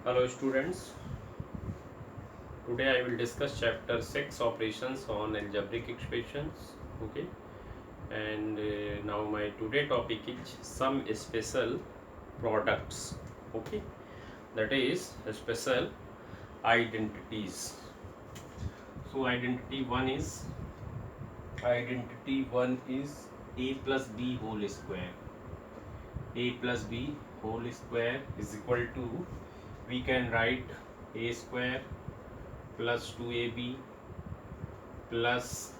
Hello students, today I will discuss chapter 6 operations on algebraic expressions. Okay, and now my today topic is some special products. Okay, that is special identities. So identity one is a plus b whole square. A plus b whole square is equal to, we can write a square plus 2ab plus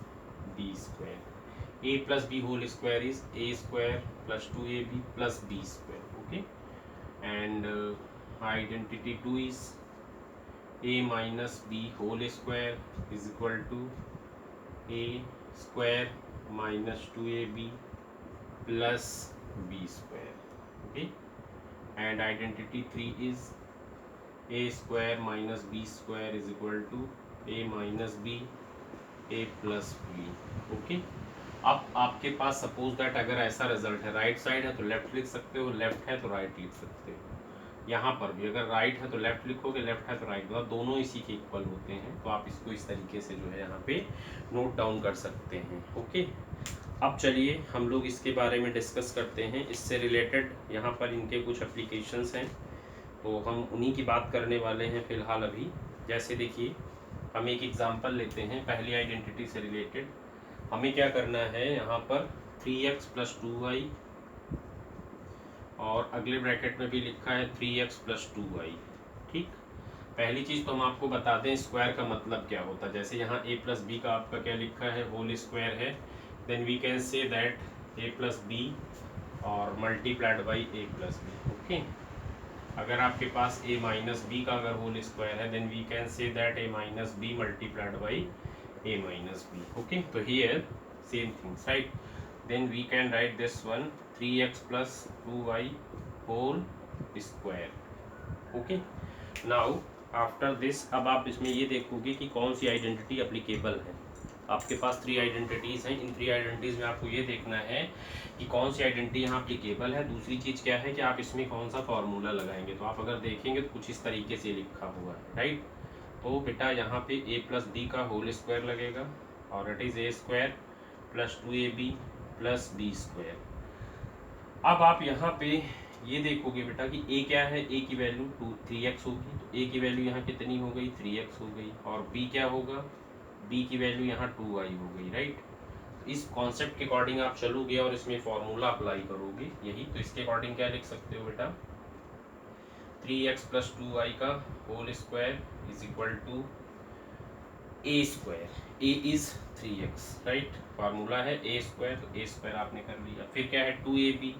b square. A plus b whole square is a square plus 2ab plus b square. Okay, and identity 2 is a minus b whole square is equal to a square minus 2ab plus b square. Okay, and identity 3 is a square minus b square is equal to a minus b a plus B. Okay, अब आपके पास suppose that अगर ऐसा result है, right side है तो left लिख सकते हो, लेफ्ट है तो राइट लिख सकते हो. यहाँ पर भी अगर राइट है तो लेफ्ट लिखोगे, लेफ्ट है तो राइट, मतलब दोनों इसी के इक्वल होते हैं. तो आप इसको इस तरीके से जो है यहाँ पे नोट डाउन कर सकते हैं. ओके, अब चलिए हम लोग इसके बारे में डिस्कस करते हैं. इससे रिलेटेड यहाँ पर इनके कुछ एप्लीकेशंस हैं, तो हम उन्हीं की बात करने वाले हैं फिलहाल अभी. जैसे देखिए, हम एक एग्जांपल लेते हैं पहली आइडेंटिटी से रिलेटेड. हमें क्या करना है, यहाँ पर 3x प्लस 2y और अगले ब्रैकेट में भी लिखा है 3x प्लस 2y. ठीक, पहली चीज़ तो हम आपको बता दें स्क्वायर का मतलब क्या होता है. जैसे यहाँ a प्लस बी का आपका क्या लिखा है, होल स्क्वायर है, then we can say that a plus B और multiplied by a plus B. Okay, अगर आपके पास a माइनस बी का अगर होल स्क्वायर है, then we can say that a minus B multiplied by a minus B. Okay, तो here same things, right. Then we can write this one 3x plus 2y whole square. Okay, now after this अब आप इसमें ये देखोगे कि कौन सी identity applicable है. आपके पास 3 आइडेंटिटीज़ हैं. इन 3 आइडेंटिटीज़ में आपको ये देखना है कि कौन सी आइडेंटिटी यहाँ अप्लीकेबल है. दूसरी चीज़ क्या है कि आप इसमें कौन सा फॉर्मूला लगाएंगे. तो आप अगर देखेंगे तो कुछ इस तरीके से लिखा हुआ है, राइट. तो बेटा यहाँ पे a प्लस बी का होल स्क्वायर लगेगा और it is a square plus 2ab plus B square. अब आप यहाँ पे ये देखोगे बेटा कि a क्या है, a की वैल्यू 3x होगी, तो a की वैल्यू यहाँ कितनी हो गई, 3x हो गई. और b क्या होगा, b की वैल्यू यहाँ 2y हो गई, राइट. इस कॉन्सेप्ट के अकॉर्डिंग आप चलोगे और इसमें फॉर्मूला अप्लाई करोगे यही. तो इसके अकॉर्डिंग क्या लिख सकते हो बेटा, 3x प्लस 2y का whole square is equal to a square. a is 3x, right. Formula है a स्क्वायर, तो a स्क्वायर आपने कर लिया. फिर क्या है 2ab,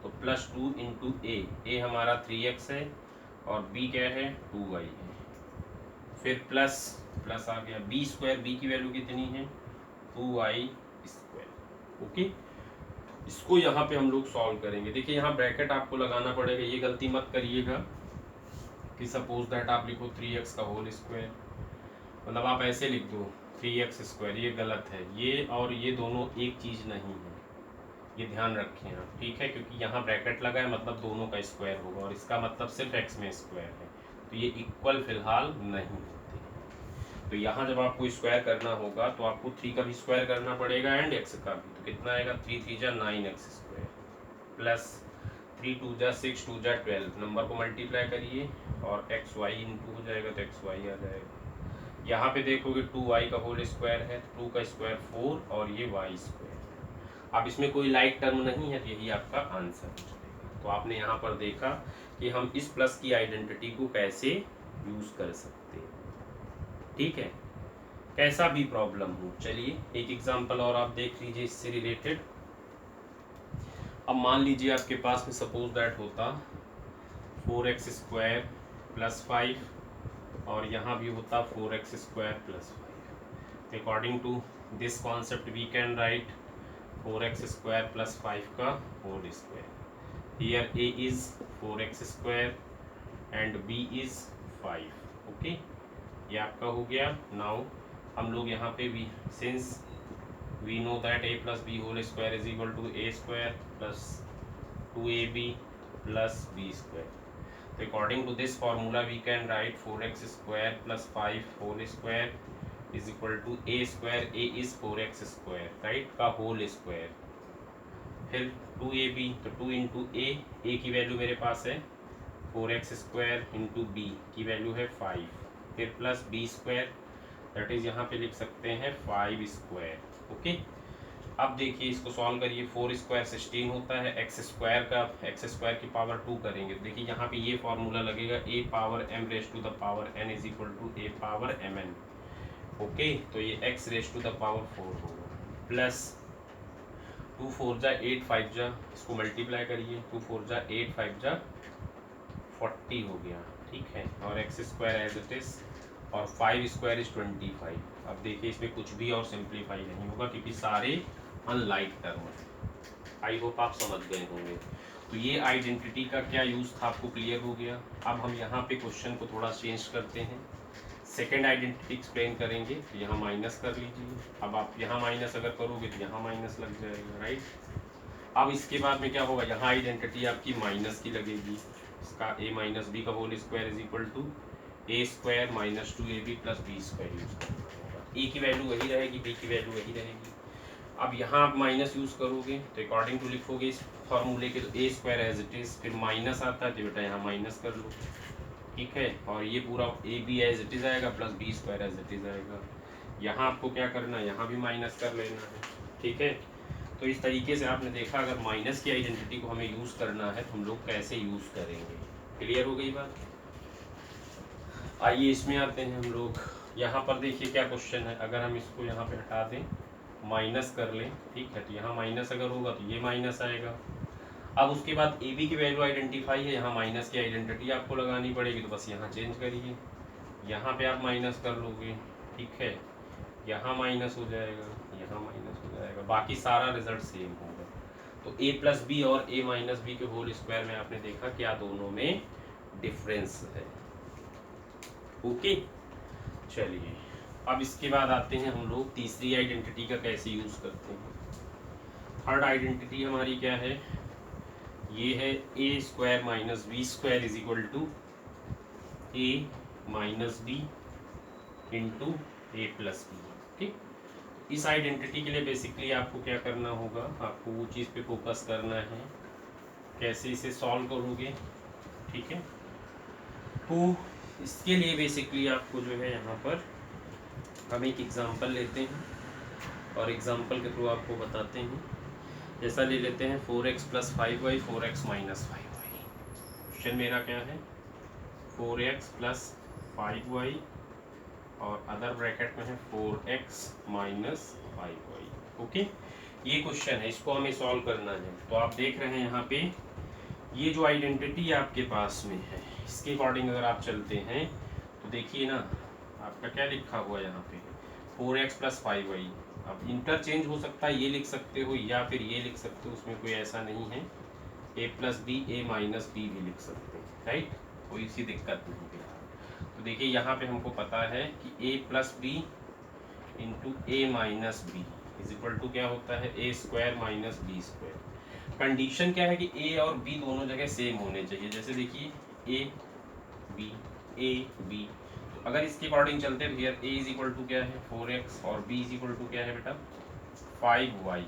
तो प्लस 2 इंटू a हमारा 3x है और b क्या है 2y है. फिर प्लस प्लस आ गया b स्क्वायर, b की वैल्यू कितनी है 2y स्क्वायर. ओके, इसको यहाँ पे हम लोग सॉल्व करेंगे. देखिए यहाँ ब्रैकेट आपको लगाना पड़ेगा, ये गलती मत करिएगा कि सपोज दैट आप लिखो 3x का होल स्क्वायर, मतलब आप ऐसे लिख दो 3x स्क्वायर. ये गलत है. ये और ये दोनों एक चीज़ नहीं है, ये ध्यान रखें आप, ठीक है. क्योंकि यहाँ ब्रैकेट लगा है मतलब दोनों का स्क्वायर होगा और इसका मतलब सिर्फ x में स्क्वायर है, तो ये इक्वल फिलहाल नहीं होते. तो यहाँ जब आपको स्क्वायर करना होगा तो आपको 3 का भी स्क्वायर करना पड़ेगा एंड x का भी. तो कितना आएगा, 3 3 जा 9x स्क्वायर प्लस 3 2 जा 6 2 जा 12. नंबर को मल्टीप्लाई करिए और एक्स वाई इंटू हो जाएगा तो एक्स वाई आ जाएगा. यहाँ पे देखोगे 2y का होल स्क्वायर है, 2 का स्क्वायर 4 और ये y स्क्वायर. अब इसमें कोई लाइक टर्म नहीं है, तो यही आपका आंसर हो जाएगा. तो आपने यहाँ पर देखा कि हम इस प्लस की आइडेंटिटी को कैसे यूज़ कर सकते हैं, ठीक है. कैसा भी प्रॉब्लम हो, चलिए एक एग्जांपल और आप देख लीजिए इससे रिलेटेड. अब मान लीजिए आपके पास में सपोज दैट होता 4x स्क्वायर प्लस 5 और यहाँ भी होता 4x square plus 5. According to this concept we can write 4x square plus 5 का whole square. Here a is 4x square and b is 5. Okay, ये आपका हो गया. नाउ हम लोग यहाँ पे भी since we know that a plus b whole square is equal to a square plus 2ab plus b square. According to this formula we can write 4x square plus 5 whole square is equal to a square, a is 4x square right का whole square, फिर 2ab तो 2 into a की value मेरे पास है 4x square into b की value है 5, फिर plus B square that is यहाँ पे लिख सकते हैं 5 स्क्वायर। ओके, अब देखिए इसको सॉल्व करिए, 4 स्क्वायर 16 होता है, एक्स स्क्वायर का एक्स स्क्वायर की पावर 2 करेंगे तो देखिए यहाँ पे ये फॉर्मूला लगेगा A power m raise to the power n is equal to A power mn। Okay, तो ये x raise to the power 4 होगा प्लस 2 4 जा 8 5 जा, इसको मल्टीप्लाई करिए, 2 4 जा 8 5 जा 40 हो गया, ठीक है, और x square as it is और 5 स्क्वायर इज 25। अब देखिए इसमें कुछ भी और सिंप्लीफाई नहीं होगा क्योंकि सारे अनलाइक टर्म है। आई होप आप समझ गए होंगे। तो ये आइडेंटिटी का क्या यूज़ था आपको क्लियर हो गया। अब हम यहाँ पे क्वेश्चन को थोड़ा चेंज करते हैं, सेकेंड आइडेंटिटी एक्सप्लेन करेंगे। तो यहाँ माइनस कर लीजिए, अब आप यहाँ माइनस अगर करोगे तो यहाँ माइनस लग जाएगा राइट। अब इसके बाद में क्या होगा, यहाँ आइडेंटिटी आपकी माइनस की लगेगी, इसका a माइनस बी का whole square is equal to a square minus 2ab plus B square use करना होगा। ए की वैल्यू वही रहेगी, बी की वैल्यू वही रहेगी। अब यहाँ आप माइनस यूज़ करोगे तो अकॉर्डिंग टू लिखोगे इस फॉर्मूले के, तो ए स्क्वायर एज इट इज़, फिर माइनस आता है तो बेटा यहाँ माइनस कर लो, ठीक है, और ये पूरा A B as it is आएगा plus B square as it is आएगा। यहाँ आपको क्या करना है, यहाँ भी माइनस कर लेना है, ठीक है। तो इस तरीके से आपने देखा अगर माइनस की आइडेंटिटी को हमें यूज़ करना है तो हम लोग कैसे यूज़ करेंगे। क्लियर हो गई बात। आइए इसमें आते हैं हम लोग। यहाँ पर देखिए क्या क्वेश्चन है, अगर हम इसको यहाँ पे हटा दें माइनस कर लें, ठीक है, तो यहाँ माइनस अगर होगा तो ये माइनस आएगा। अब उसके बाद ए बी की वैल्यू आइडेंटिफाई है, यहाँ माइनस की आइडेंटिटी आपको लगानी पड़ेगी, तो बस यहाँ चेंज करिए, यहाँ पे आप माइनस कर लोगे, ठीक है, यहाँ माइनस हो जाएगा, यहाँ माइनस हो जाएगा, बाकी सारा रिजल्ट सेम होगा। तो ए प्लस बी और ए माइनस बी के होल स्क्वायर में आपने देखा क्या दोनों में डिफरेंस है। ओके, चलिए अब इसके बाद आते हैं हम लोग तीसरी आइडेंटिटी का कैसे यूज करते हैं। थर्ड आइडेंटिटी हमारी क्या है, ये है ए square minus B square is equal to A minus B into A plus B. ठीक, इस आइडेंटिटी के लिए बेसिकली आपको क्या करना होगा, आपको वो चीज़ पे फोकस करना है कैसे इसे सॉल्व करोगे, ठीक है। तो इसके लिए बेसिकली आपको जो है यहाँ पर हम एक एग्जांपल लेते हैं और एग्जांपल के थ्रू आपको बताते हैं। जैसा ले लेते हैं 4x plus 5y 4x minus 5y। Question मेरा क्या है 4x प्लस 5y और अदर ब्रैकेट में है 4x माइनस 5y। ओके, ये क्वेश्चन है, इसको हमें सॉल्व करना है। तो आप देख रहे हैं यहाँ पे ये जो आइडेंटिटी आपके पास में है इसके अकॉर्डिंग अगर आप चलते हैं तो देखिए ना आपका क्या लिखा हुआ है यहाँ पे 4x प्लस 5y। अब इंटरचेंज हो सकता है, ये लिख सकते हो या फिर ये लिख सकते हो, उसमें कोई ऐसा नहीं है। a plus B A minus b भी लिख सकते हैं, राइट, कोई सी दिक्कत नहीं है। तो देखिए यहाँ पे हमको पता है कि a plus B into A minus B is equal to क्या होता है ए square minus B square. Condition क्या है कि ए और बी दोनों जगह सेम होने चाहिए। जैसे देखिए ए बी, तो अगर इसके अकॉर्डिंग चलते हैं here a is equal to क्या है 4x और बी इज इक्वल टू क्या है बेटा 5y।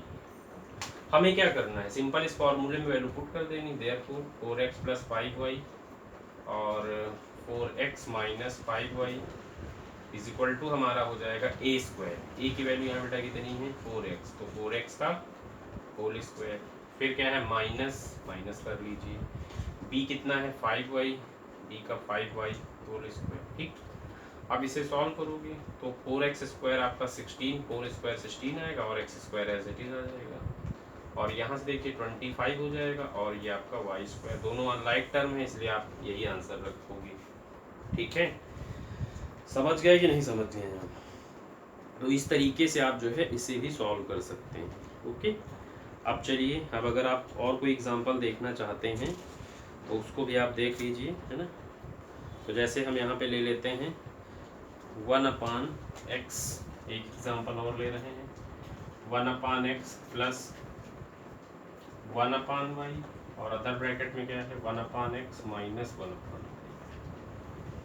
हमें क्या करना है, सिंपल इस फॉर्मूले में वैल्यू पुट कर देनी, देयरफॉर 4x प्लस 5y और 4x minus 5y is equal to हमारा हो जाएगा ए स्क्वायर। ए की वैल्यू यहाँ बेटा कितनी है 4x, तो 4x का होल स्क्वायर, फिर क्या है माइनस कर लीजिए, b कितना है 5y, b का 5y होल स्क्वायर। ठीक, अब इसे सॉल्व करोगे तो 4x स्क्वायर आपका 16, 4 स्क्वायर 16 आएगा और x square as it is आ जाएगा, और यहाँ से देखिए 25 हो जाएगा, और ये आपका y स्क्वायर। दोनों अनलाइक टर्म है इसलिए आप यही आंसर रखोगे। ठीक है, समझ गए कि नहीं समझ गए आप। तो इस तरीके से आप जो है इसे भी सॉल्व कर सकते हैं। ओके, अब चलिए, अब अगर आप और कोई एग्जांपल देखना चाहते हैं तो उसको भी आप देख लीजिए, है ना। तो जैसे हम यहाँ पे ले लेते हैं 1/x, एक एग्जांपल और ले रहे हैं 1/x प्लस 1/y और अदर ब्रैकेट में क्या है 1/x माइनस 1/y।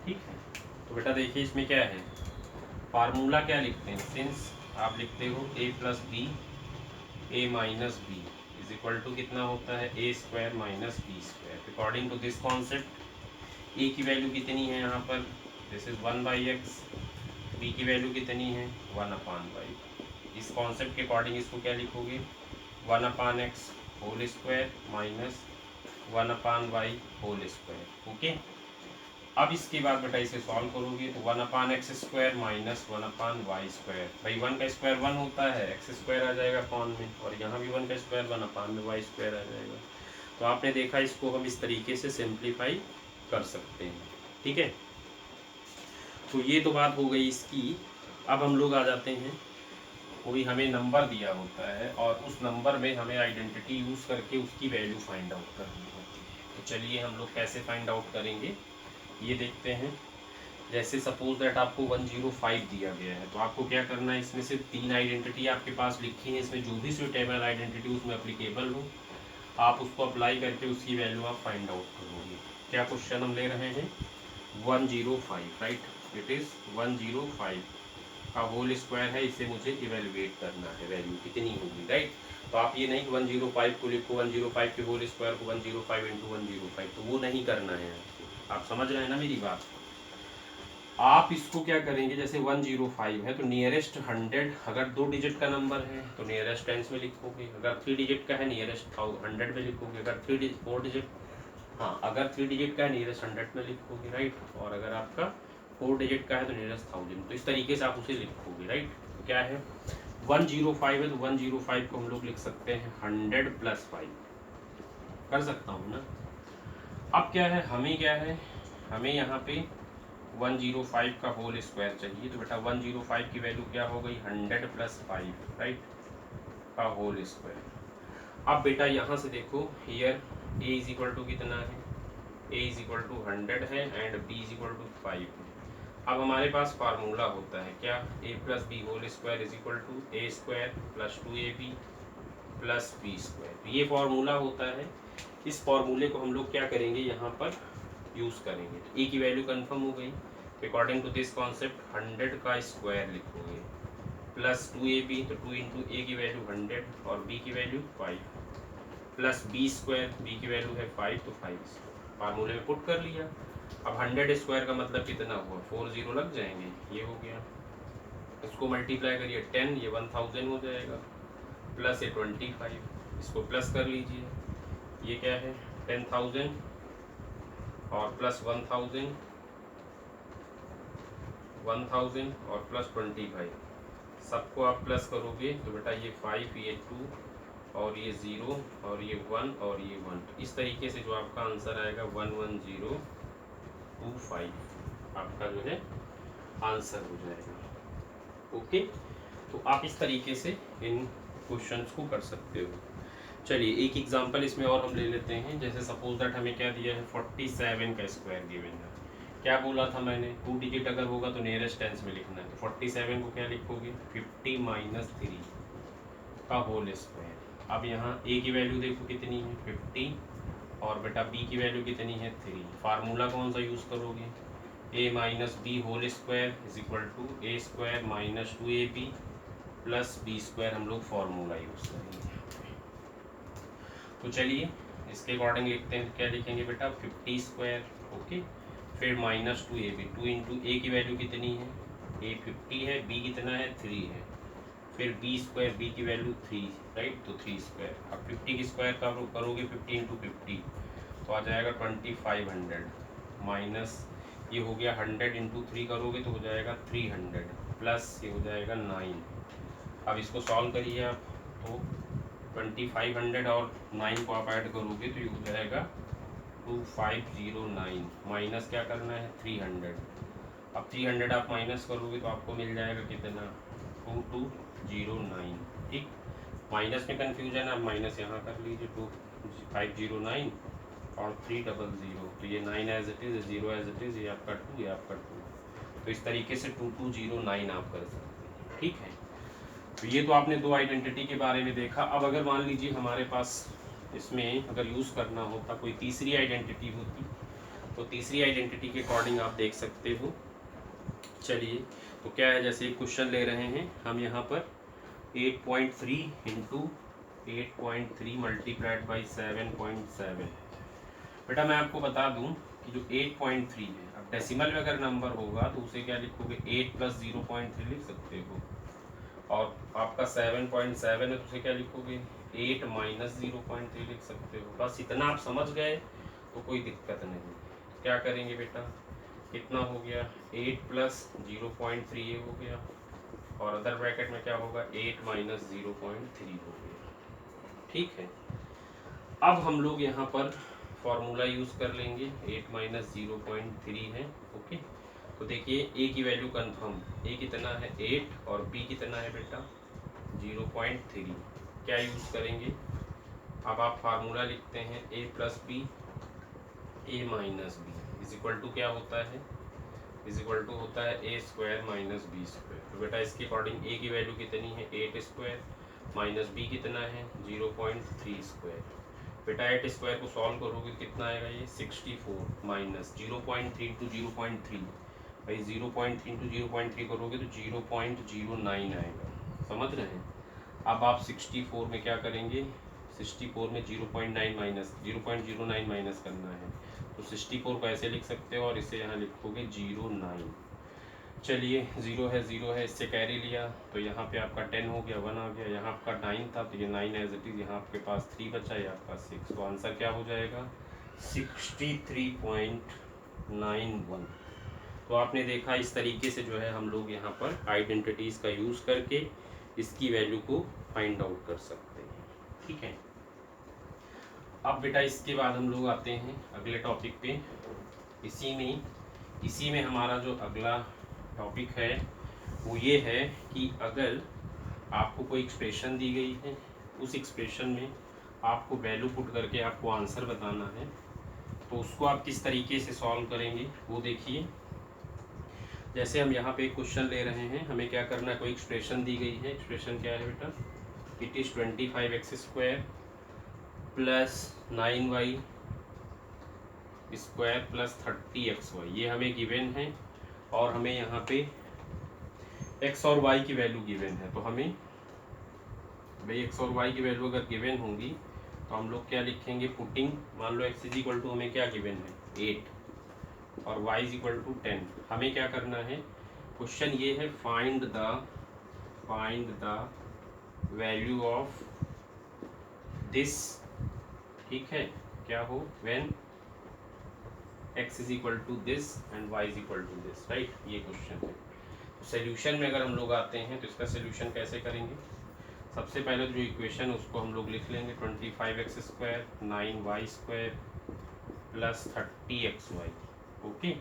ठीक है। तो बेटा देखिए इसमें क्या है, फार्मूला क्या लिखते हैं, सिंस आप लिखते हो a plus B A minus B is equal to कितना होता है ए square minus B square. According to this concept A की वैल्यू कितनी है यहाँ पर, दिस इज 1/x, बी की वैल्यू कितनी है 1/y। इस कॉन्सेप्ट के अकॉर्डिंग इसको क्या लिखोगे 1/x whole square minus 1/y whole square. Okay, अब इसके बाद बेटा इसे सॉल्व करोगे तो 1/x square minus 1/y square, भाई 1 का स्क्वायर 1 होता है, x स्क्वायर आ जाएगा कॉन में, और यहाँ भी 1 का स्क्वायर 1/y स्क्वायर आ जाएगा। तो आपने देखा इसको हम इस तरीके से सिंप्लीफाई कर सकते हैं। ठीक है, तो ये तो बात हो गई इसकी। अब हम लोग आ जाते हैं, कोई हमें नंबर दिया होता है और उस नंबर में हमें आइडेंटिटी यूज़ करके उसकी वैल्यू फाइंड आउट करनी होती है। तो चलिए हम लोग कैसे फाइंड आउट करेंगे ये देखते हैं। जैसे सपोज दैट आपको 105 दिया गया है, तो आपको क्या करना है, इसमें से 3 आइडेंटिटी आपके पास लिखी है, इसमें जो भी सुटेबल आइडेंटिटी उसमें अप्लीकेबल हो आप उसको अप्लाई करके उसकी वैल्यू आप फाइंड आउट करोगे। क्या क्वेश्चन हम ले रहे हैं 105, राइट, इट इज़ 105 का होल स्क्वायर है, इसे मुझे इवेलुएट करना है, वैल्यू कितनी होगी, राइट। तो आप ये नहीं 105 को लिखो 105 के होल स्क्वायर को 105 इंटू 105, तो वो नहीं करना है। आप समझ रहे हैं ना मेरी बात। आप इसको क्या करेंगे, जैसे 105 है तो नियरेस्ट 100, अगर 2 डिजिट का नंबर है तो नियरेस्ट टेंस में लिखोगे, अगर 3 डिजिट का है नियरेस्ट 100 में लिखोगे, अगर 4 डिजिट, हाँ अगर 3 डिजिट का है नियरेस्ट 100 में लिखोगे, राइट, और अगर आपका 4 डिजिट का है तो नियरेस्ट 1000। तो इस तरीके से आप उसे लिखोगे, राइट। तो क्या है 105 है तो 105 को हम लोग लिख सकते हैं 100 प्लस 5, कर सकता हूँ ना। अब क्या है, हमें यहाँ पे 105 का होल स्क्वायर चाहिए, तो बेटा 105 की वैल्यू क्या हो गई 100 प्लस 5, राइट, का होल स्क्वायर। अब बेटा यहाँ से देखो here a is equal to कितना है, a इज इक्वल टू 100 है and b is equal to 5 है। अब हमारे पास फार्मूला होता है क्या, a plus b whole square is equal to a square plus 2ab plus B square. ये फार्मूला होता है, इस फार्मूले को हम लोग क्या करेंगे यहाँ पर यूज़ करेंगे। तो a की वैल्यू कंफर्म हो गई, अकॉर्डिंग टू दिस कॉन्सेप्ट 100 का स्क्वायर लिखोगे प्लस 2ab, तो 2 इंटू ए की वैल्यू 100 और b की value 5 plus B square, b की वैल्यू है 5 तो 5 फार्मूले में पुट कर लिया। अब 100 स्क्वायर का मतलब कितना हुआ, 4 जीरो लग जाएंगे, ये हो गया। इसको मल्टीप्लाई करिए 10, ये 1000 हो जाएगा, प्लस ये 25, इसको प्लस कर लीजिए, ये क्या है 10,000 और प्लस 1000 और प्लस 25, सबको आप प्लस करोगे तो बेटा ये 5, ये 2 और ये 0 और ये 1 और ये 1, इस तरीके से जो आपका आंसर आएगा 11025 आपका जो है आंसर हो जाएगा। ओके, तो आप इस तरीके से इन क्वेश्चंस को कर सकते हो। चलिए एक एग्जांपल इसमें और हम ले लेते हैं। जैसे सपोज दैट हमें क्या दिया है 47 का स्क्वायर गिवन है। क्या बोला था मैंने, 2 डिजिट अगर होगा तो नियरेस्ट टेंस में लिखना है। तो 47 को क्या लिखोगे 50 माइनस 3 का होल स्क्वायर। अब यहाँ a की वैल्यू देखो कितनी है 50 और बेटा b की वैल्यू कितनी है 3। फार्मूला कौन सा यूज़ करोगे, a minus b whole square is equal to a square minus 2ab plus B square, हम लोग फार्मूला यूज़ करेंगे। तो चलिए इसके अकॉर्डिंग लिखते हैं, क्या लिखेंगे बेटा 50 स्क्वायर, ओके, फिर माइनस 2ab, 2 इंटू ए की वैल्यू कितनी है, a 50 है, b कितना है 3 है, फिर बी स्क्वायर, बी की वैल्यू 3, राइट, तो 3 स्क्वायर। अब 50 की स्क्वायर का करोगे 50 इंटू 50 तो आ जाएगा 2500 माइनस ये हो गया 100 इंटू 3 करोगे तो हो जाएगा 300 प्लस ये हो जाएगा 9। अब इसको सॉल्व करिए आप, तो 2500 और 9 को आप ऐड करोगे तो ये हो जाएगा 2509 माइनस क्या करना है 300। अब 300 आप माइनस करोगे तो आपको मिल जाएगा कितना 2209, ठीक। माइनस में कन्फ्यूजन है, आप माइनस यहाँ कर लीजिए 2509 और 300, तो ये 9 as it is, 0 as it is, ये आपका 2, ये आपका 2। तो इस तरीके से 2209 आप कर सकते हैं, ठीक है। तो ये तो आपने दो आइडेंटिटी के बारे में देखा। अब अगर मान लीजिए हमारे पास इसमें अगर यूज़ करना होता कोई तीसरी आइडेंटिटी होती, तो तीसरी आइडेंटिटी के अकॉर्डिंग आप देख सकते हो। चलिए, तो क्या है, जैसे क्वेश्चन ले रहे हैं हम यहाँ पर 8.3 इंटू 8.3 मल्टीप्लाइड बाई 7.7। बेटा मैं आपको बता दूं कि जो 8.3 है, अब डेसिमल में अगर नंबर होगा तो उसे क्या लिखोगे, 8 प्लस 0.3 लिख सकते हो, और आपका 7.7 है तो उसे क्या लिखोगे, 8 माइनस 0.3 लिख सकते हो। बस इतना आप समझ गए तो कोई दिक्कत नहीं। क्या करेंगे बेटा, कितना हो गया, 8 प्लस 0.3 ये हो गया, और अदर ब्रैकेट में क्या होगा, 8 माइनस 0.3 हो गया। ठीक है, अब हम लोग यहाँ पर फॉर्मूला यूज़ कर लेंगे, 8 माइनस 0.3 है। ओके, तो देखिए ए की वैल्यू कंफर्म, ए कितना है 8 और बी कितना है बेटा 0.3। क्या यूज़ करेंगे, अब आप फार्मूला लिखते हैं A plus B A minus B is equal to क्या होता है, इज इक्वल टू होता है ए स्क्वायर माइनस बी स्क्वायर। तो बेटा इसके अकॉर्डिंग ए की वैल्यू कितनी है 8 स्क्वायर, माइनस बी कितना है 0.3 स्क्वायर। बेटा 8 स्क्वायर को सॉल्व करोगे कितना आएगा, ये 64 माइनस 0.3 इंटू 0.3, भाई 0.3 इंटू 0.3 करोगे तो 0.09 आएगा। समझ रहे हैं। अब आप 64 में क्या करेंगे, 64 में 0.9 माइनस 0.09 माइनस करना है, तो 64 को ऐसे लिख सकते हो और इसे यहाँ लिखोगे 09। चलिए 0 है, इससे कैरी लिया तो यहाँ पे आपका 10 हो गया, 1 आ गया, यहाँ आपका 9 था तो ये 9 एज इट इज, यहाँ आपके पास 3 बचा, ये आपका 6। तो आंसर क्या हो जाएगा 63.91। तो आपने देखा इस तरीके से जो है हम लोग यहाँ पर आइडेंटिटीज़ का यूज़ करके इसकी वैल्यू को फाइंड आउट कर सकते हैं। ठीक है, अब बेटा इसके बाद हम लोग आते हैं अगले टॉपिक पे। इसी में हमारा जो अगला टॉपिक है वो ये है कि अगर आपको कोई एक्सप्रेशन दी गई है, उस एक्सप्रेशन में आपको वैल्यू पुट करके आपको आंसर बताना है, तो उसको आप किस तरीके से सॉल्व करेंगे वो देखिए। जैसे हम यहाँ पे एक क्वेश्चन ले रहे हैं, हमें क्या करना है, कोई एक्सप्रेशन दी गई है। एक्सप्रेशन क्या है बेटा, it is 25x square plus 9y square plus 30xy, ये हमें गिवन है, और हमें यहाँ पे x और y की वैल्यू गिवन है। तो हमें भाई x और y की वैल्यू अगर गिवन होंगी तो हम लोग क्या लिखेंगे, पुटिंग, मान लो x इज इक्वल टू हमें क्या गिवन है 8 और y इज इक्वल टू 10। हमें क्या करना है, क्वेश्चन ये है find the value of this. ठीक है, क्या हो, when x is equal to this and y is equal to this, right, ये क्वेश्चन है। तो सोल्यूशन में अगर हम लोग आते हैं तो इसका सोल्यूशन कैसे करेंगे, सबसे पहले जो इक्वेशन उसको हम लोग लिख लेंगे 25x square 9y square plus 30xy। Okay,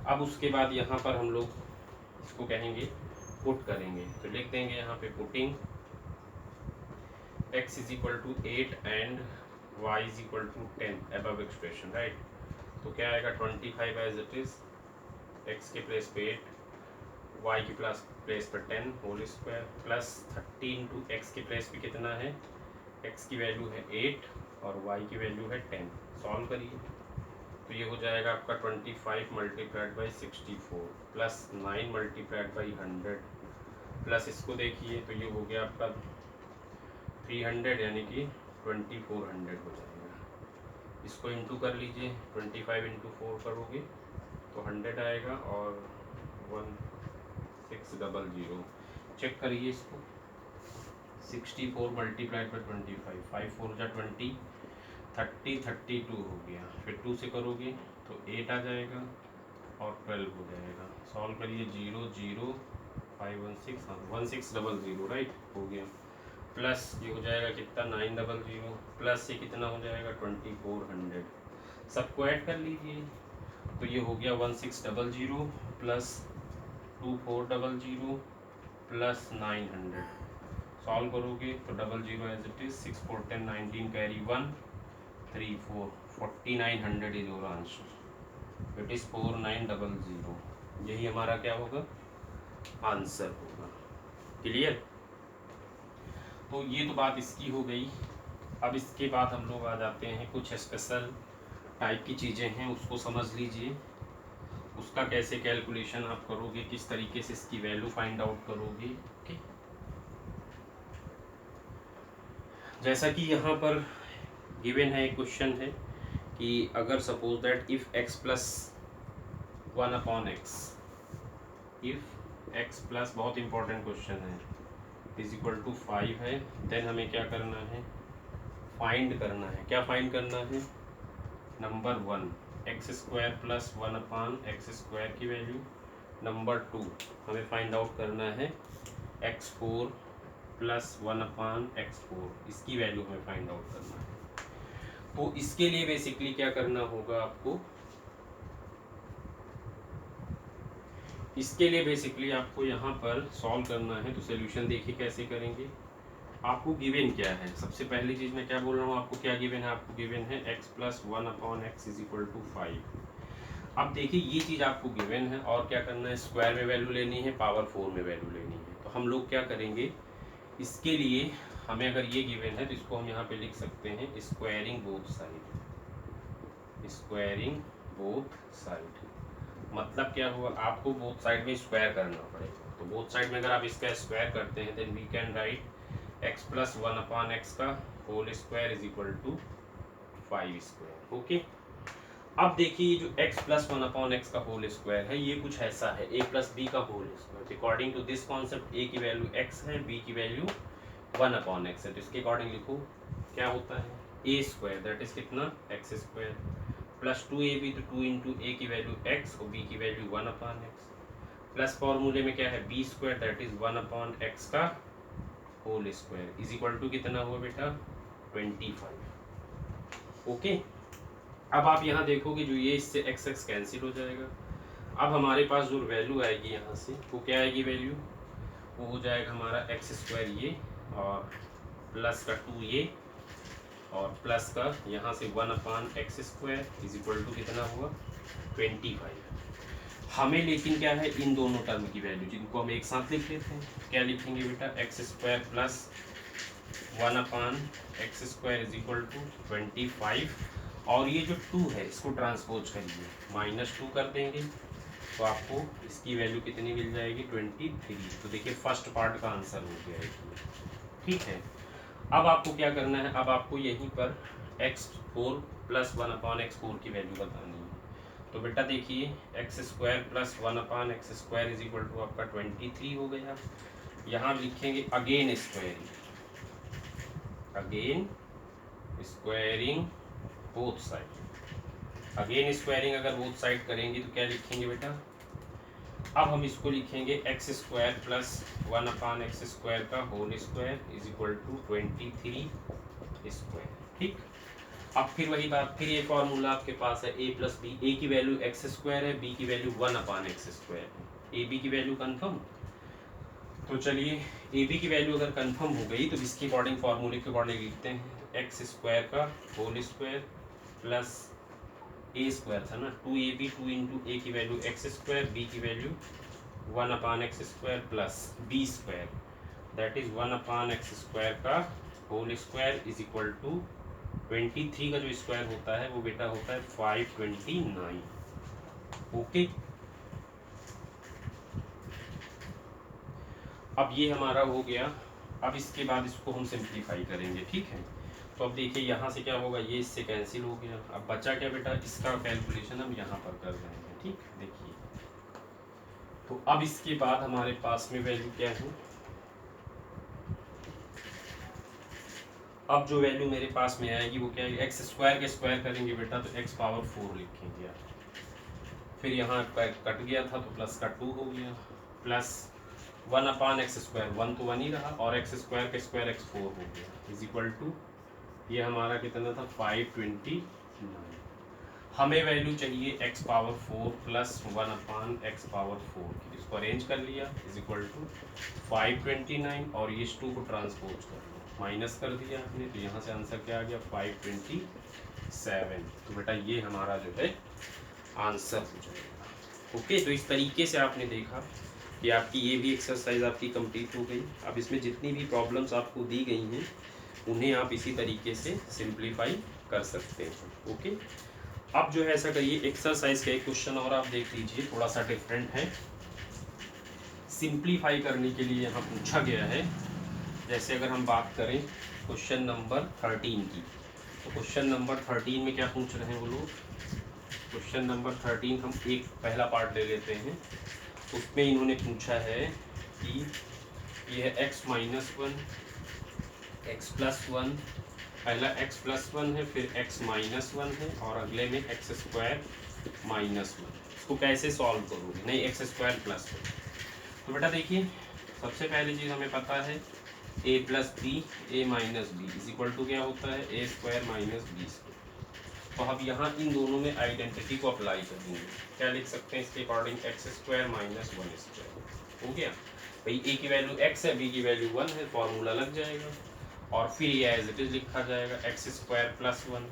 अब उसके बाद यहाँ पर हम लोग इसको कहेंगे पुट करेंगे, तो लिख देंगे यहाँ पे putting x is equal to 8 and y is equal to 10 above expression, right. तो क्या आएगा 25 एज इट इज, x के प्लेस पे 8, y की प्लेस पर 10 whole square plus 30 into x के प्लेस पे कितना है, x की वैल्यू है 8 और y की वैल्यू है 10। सॉल्व करिए तो ये हो जाएगा आपका 25 multiplied by 64 plus 9 multiplied by 100 plus इसको देखिए तो ये हो गया आपका 300 यानी कि 2400 हो जाएगा। इसको इंटू कर लीजिए, 25 इंटू 4 करोगे तो 100 आएगा और 1600। चेक करिए इसको, 64 मल्टीप्लाइड बाई 25, 5 4 जा 20, 30 32 हो गया, फिर 2 से करोगे तो 8 आ जाएगा और 12 हो जाएगा। सॉल्व करिए 0 0 516 1600, राइट, हो गया। प्लस ये हो जाएगा कितना 900 प्लस ये कितना हो जाएगा 2400। सबको ऐड कर लीजिए तो ये हो गया 1600 प्लस 2400 प्लस 900। सॉल्व करोगे तो 00 as it is, 6 4 10 19 carry 1 3 4 4900 is your answer, it is 4900। यही हमारा क्या होगा आंसर होगा। क्लियर, तो ये तो बात इसकी हो गई। अब इसके बाद हम लोग आ जाते हैं कुछ स्पेशल टाइप की चीज़ें हैं उसको समझ लीजिए, उसका कैसे कैलकुलेशन आप करोगे, किस तरीके से इसकी वैल्यू फाइंड आउट करोगे। ओके, जैसा कि यहाँ पर गिवन है, एक क्वेश्चन है कि अगर suppose that if x plus 1/x, if x plus, बहुत इंपॉर्टेंट क्वेश्चन है, इज इक्वल टू 5 है, देन हमें क्या करना है, फाइंड करना है। क्या फाइंड करना है? नंबर 1 x² प्लस 1/x² की वैल्यू। नंबर 2 हमें फाइंड आउट करना है x4 प्लस 1/x4, इसकी वैल्यू हमें फाइंड आउट करना है। तो इसके लिए बेसिकली क्या करना होगा आपको, इसके लिए बेसिकली आपको यहाँ पर सॉल्व करना है। तो सोल्यूशन देखिए कैसे करेंगे। आपको गिवन क्या है, सबसे पहली चीज़ मैं क्या बोल रहा हूँ, आपको क्या गिवन है, आपको गिवन है x plus 1/x is equal to 5। अब देखिए ये चीज़ आपको गिवन है और क्या करना है, स्क्वायर में वैल्यू लेनी है, पावर 4 में वैल्यू लेनी है। तो हम लोग क्या करेंगे, इसके लिए हमें अगर ये गिवन है तो इसको हम यहाँ पे लिख सकते हैं squaring both side. Squaring both side मतलब क्या हुआ, आपको बोथ साइड में स्क्वायर करना पड़ेगा। तो बोथ साइड में अगर आप इसका स्क्वायर करते हैं then we can write x plus 1/x का whole square is equal to 5 square. Okay, अब देखिए जो x प्लस 1/x का होल स्क्वायर है ये कुछ ऐसा है a प्लस b का whole square. According to this concept a की वैल्यू x है, b की वैल्यू 1/x है। तो इसके अकॉर्डिंग लिखो क्या होता है, a स्क्वायर दैट इज कितना, x स्क्वायर प्लस 2ab, तो 2 इंटू ए की वैल्यू x और b की वैल्यू 1/x, प्लस फॉर्मूले में क्या है b square that is 1/x का whole square is equal to कितना हुआ बेटा, 25। ओके, अब आप यहाँ देखोगे जो ये इससे x कैंसिल हो जाएगा। अब हमारे पास जो वैल्यू आएगी यहाँ से वो क्या आएगी, वैल्यू वो हो जाएगा हमारा x² ये और प्लस का 2 ये और प्लस का यहाँ से 1/x² इज इक्वल टू कितना हुआ, 25। हमें लेकिन क्या है, इन दोनों टर्म की वैल्यू जिनको हम एक साथ लिख लेते हैं। क्या लिखेंगे बेटा, x² plus 1/x² is equal to 25 और ये जो 2 है इसको ट्रांसपोज करिए, -2 कर देंगे तो आपको इसकी वैल्यू कितनी मिल जाएगी, 23। तो देखिए फर्स्ट पार्ट का आंसर हो गया है, ठीक है। अब आपको क्या करना है, अब आपको यहीं पर x4 प्लस 1/x4 की वैल्यू बतानी है। तो बेटा देखिए x² plus 1/x² is equal to आपका 23 हो गया। यहाँ लिखेंगे again squaring, again squaring both side. Again squaring अगर बोथ साइड करेंगे तो क्या लिखेंगे बेटा, अब हम इसको लिखेंगे x² प्लस 1/x² का whole square is equal to 23 square. ठीक, अब फिर वही बात, फिर ये फॉर्मूला आपके पास है a प्लस बी, a की वैल्यू x² है, b की वैल्यू 1/x² है। a b की वैल्यू कंफर्म, तो चलिए a b की वैल्यू अगर कंफर्म हो गई तो इसके अकॉर्डिंग फॉर्मूले के अकॉर्डिंग लिखते हैं x² का whole square plus a square था ना 2ab, 2 इंटू ए की वैल्यू x², b की value 1/x² plus b square that is 1/x² का whole square is equal to 23 का जो स्क्वायर होता है वो बेटा होता है 529। ओके, अब ये हमारा हो गया। अब इसके बाद इसको हम सिंप्लीफाई करेंगे, ठीक है। तो अब देखिए यहाँ से क्या होगा, ये इससे कैंसिल हो गया। अब बचा क्या बेटा, इसका कैलकुलेशन हम यहाँ पर कर रहे हैं, ठीक। देखिए तो अब इसके बाद हमारे पास में वैल्यू क्या है, अब जो वैल्यू मेरे पास में आएगी वो क्या है, x² के स्क्वायर करेंगे बेटा तो x पावर 4 लिखेंगे आप। फिर यहाँ कट गया था तो प्लस का 2 हो गया, प्लस 1/x², 1 तो 1 ही रहा और x² के स्क्वायर x4 हो गया इज इक्वल टू ये हमारा कितना था 529। हमें वैल्यू चाहिए x power 4 plus 1/x power 4 की, इसको अरेंज कर लिया इज इक्वल टू 529 और ये 2 को ट्रांसपोज कर लो, माइनस कर दिया आपने तो यहाँ से आंसर क्या आ गया 527। तो बेटा ये हमारा जो है आंसर हो जाएगा। ओके, तो इस तरीके से आपने देखा कि आपकी ये भी एक्सरसाइज आपकी कंप्लीट हो गई। अब इसमें जितनी भी प्रॉब्लम्स आपको दी गई हैं उन्हें आप इसी तरीके से सिंप्लीफाई कर सकते हैं। ओके, अब जो है ऐसा करिए, एक्सरसाइज का एक क्वेश्चन और आप देख लीजिए, थोड़ा सा डिफरेंट है, सिंप्लीफाई करने के लिए यहाँ पूछा गया है। जैसे अगर हम बात करें क्वेश्चन नंबर 13 की, तो क्वेश्चन नंबर 13 में क्या पूछ रहे हैं वो लोग। क्वेश्चन नंबर 13 हम एक पहला पार्ट ले लेते हैं। उसमें इन्होंने पूछा है कि यह x minus one, x plus one, पहला x प्लस वन है, फिर x माइनस वन है, और अगले में एक्स स्क्वायर माइनस वन। इसको कैसे सॉल्व करोगे, नहीं एक्स स्क्वायर प्लस वन। तो बेटा देखिए, सबसे पहली चीज़ हमें पता है a plus B A minus B is equal to क्या होता है, ए स्क्वायर माइनस बी स्क्वायर। तो अब यहाँ इन दोनों में आइडेंटिटी को अप्लाई कर देंगे। क्या लिख सकते हैं इसके according, x square minus one square. हो गया भाई, ए की वैल्यू x है, बी की वैल्यू 1 है, फॉर्मूला लग जाएगा। और फिर ये एज इट इज लिखा जाएगा, एक्स स्क्वायर प्लस वन